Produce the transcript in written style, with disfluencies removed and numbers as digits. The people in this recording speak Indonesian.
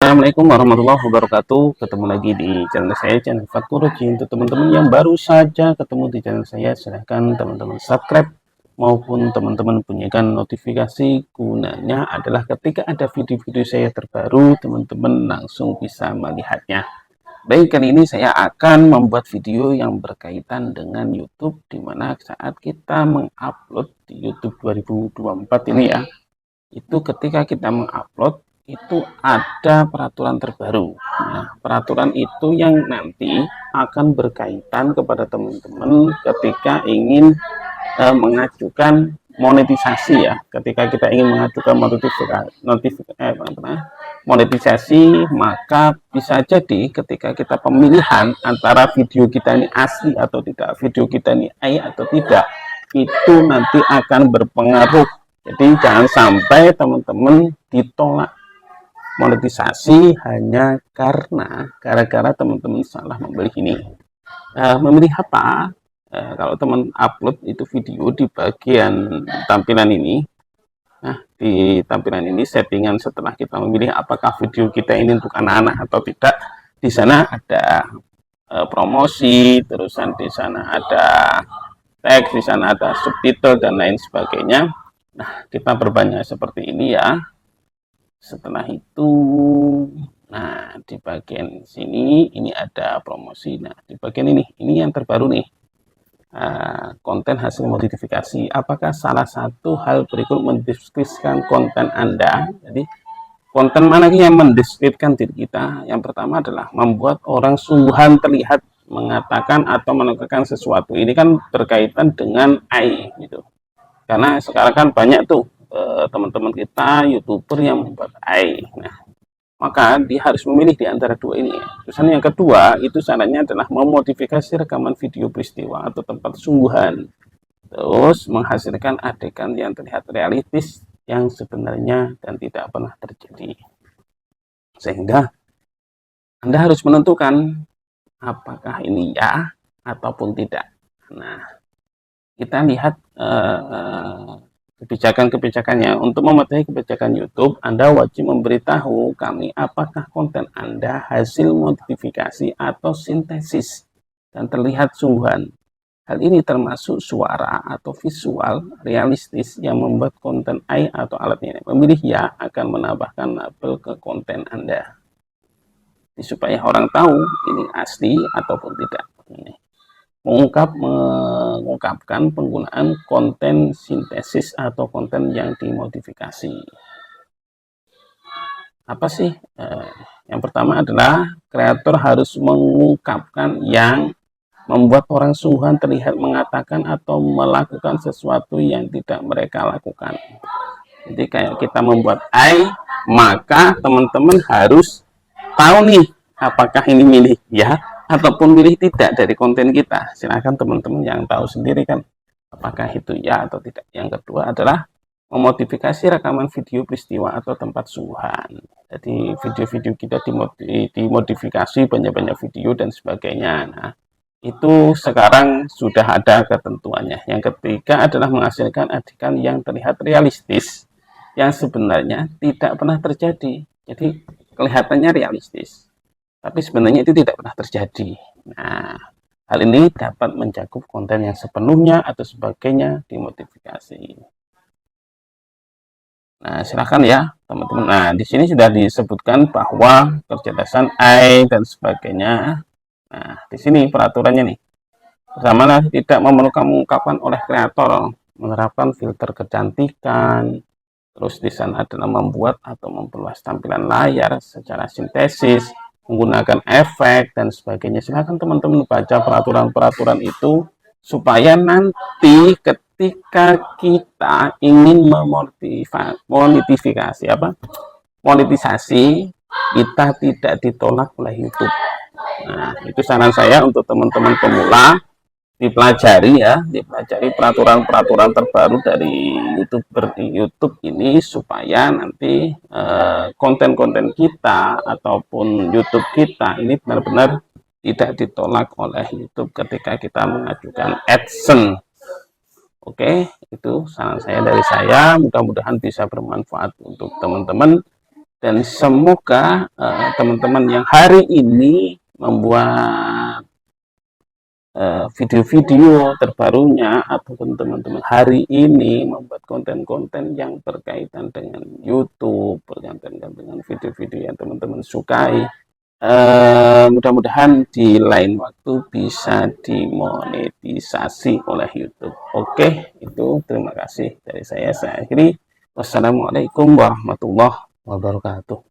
Assalamualaikum warahmatullahi wabarakatuh. Ketemu lagi di channel saya, channel Fatkuroji. Untuk teman-teman yang baru saja ketemu di channel saya, silahkan teman-teman subscribe maupun teman-teman bunyikan notifikasi. Gunanya adalah ketika ada video-video saya terbaru, teman-teman langsung bisa melihatnya. Baik, kali ini saya akan membuat video yang berkaitan dengan YouTube, dimana saat kita mengupload di YouTube 2024 ini ya, itu ketika kita mengupload itu ada peraturan terbaru. Nah, peraturan itu yang nanti akan berkaitan kepada teman-teman ketika ingin mengajukan monetisasi ya. Ketika kita ingin mengajukan monetisasi, maka bisa jadi ketika kita pemilihan antara video kita ini asli atau tidak, video kita ini AI atau tidak, itu nanti akan berpengaruh. Jadi jangan sampai teman-teman ditolak monetisasi hanya gara-gara teman-teman salah memilih ini. Memilih apa? Kalau teman upload itu video di bagian tampilan ini, nah di tampilan ini settingan setelah kita memilih apakah video kita ini untuk anak-anak atau tidak, di sana ada promosi, terusan di sana ada teks, di sana ada subtitle dan lain sebagainya. Nah, kita berbanyak seperti ini ya. Setelah itu, nah di bagian sini ini ada promosi. Nah di bagian ini yang terbaru nih, konten hasil modifikasi. Apakah salah satu hal berikut mendeskripsikan konten Anda? Jadi konten mana yang mendeskripsikan diri kita? Yang pertama adalah membuat orang sungguhan terlihat mengatakan atau melakukan sesuatu. Ini kan berkaitan dengan AI gitu. Karena sekarang kan banyak tuh teman-teman kita YouTuber yang membuat AI. Nah, maka dia harus memilih di antara dua ini. Terus yang kedua itu syaratnya adalah memodifikasi rekaman video peristiwa atau tempat sungguhan, terus menghasilkan adegan yang terlihat realistis yang sebenarnya dan tidak pernah terjadi. Sehingga Anda harus menentukan apakah ini ya ataupun tidak. Nah, kita lihat kebijakan-kebijakannya. Untuk mematuhi kebijakan YouTube, Anda wajib memberitahu kami apakah konten Anda hasil modifikasi atau sintesis dan terlihat sungguhan. Hal ini termasuk suara atau visual realistis yang membuat konten AI atau alatnya. Memilih ya akan menambahkan label ke konten Anda, supaya orang tahu ini asli ataupun tidak. Mengungkapkan penggunaan konten sintesis atau konten yang dimodifikasi. Apa sih? Yang pertama adalah kreator harus mengungkapkan yang membuat orang sungguhan terlihat mengatakan atau melakukan sesuatu yang tidak mereka lakukan. Jadi kayak kita membuat AI, maka teman-teman harus tahu nih apakah ini milih ya ataupun pilih tidak dari konten kita. Silahkan teman-teman yang tahu sendiri kan apakah itu ya atau tidak. Yang kedua adalah memodifikasi rekaman video peristiwa atau tempat sungguhan. Jadi video-video kita dimodifikasi banyak-banyak video dan sebagainya. Nah, itu sekarang sudah ada ketentuannya. Yang ketiga adalah menghasilkan adegan yang terlihat realistis yang sebenarnya tidak pernah terjadi. Jadi kelihatannya realistis, tapi sebenarnya itu tidak pernah terjadi. Nah, hal ini dapat mencakup konten yang sepenuhnya atau sebagainya dimodifikasi. Nah, silakan ya teman-teman. Nah, di sini sudah disebutkan bahwa kecerdasan AI dan sebagainya. Nah, di sini peraturannya nih. Pertama, tidak memerlukan mengungkapkan oleh kreator, menerapkan filter kecantikan. Terus di sana adalah membuat atau memperluas tampilan layar secara sintesis, menggunakan efek dan sebagainya. Silahkan teman-teman baca peraturan-peraturan itu supaya nanti ketika kita ingin monetisasi, kita tidak ditolak oleh YouTube. Nah, itu saran saya untuk teman-teman pemula, dipelajari ya, dipelajari peraturan-peraturan terbaru dari YouTube ini supaya nanti konten-konten kita ataupun YouTube kita ini benar-benar tidak ditolak oleh YouTube ketika kita mengajukan AdSense. Oke, itu saran saya dari saya. Mudah-mudahan bisa bermanfaat untuk teman-teman. Dan semoga teman-teman yang hari ini membuat video-video terbarunya, ataupun teman-teman hari ini membuat konten-konten yang berkaitan dengan YouTube, berkaitan dengan video-video yang teman-teman sukai, mudah-mudahan di lain waktu bisa dimonetisasi oleh YouTube. Oke, itu terima kasih dari saya. Saya akhiri. Wassalamualaikum warahmatullahi wabarakatuh.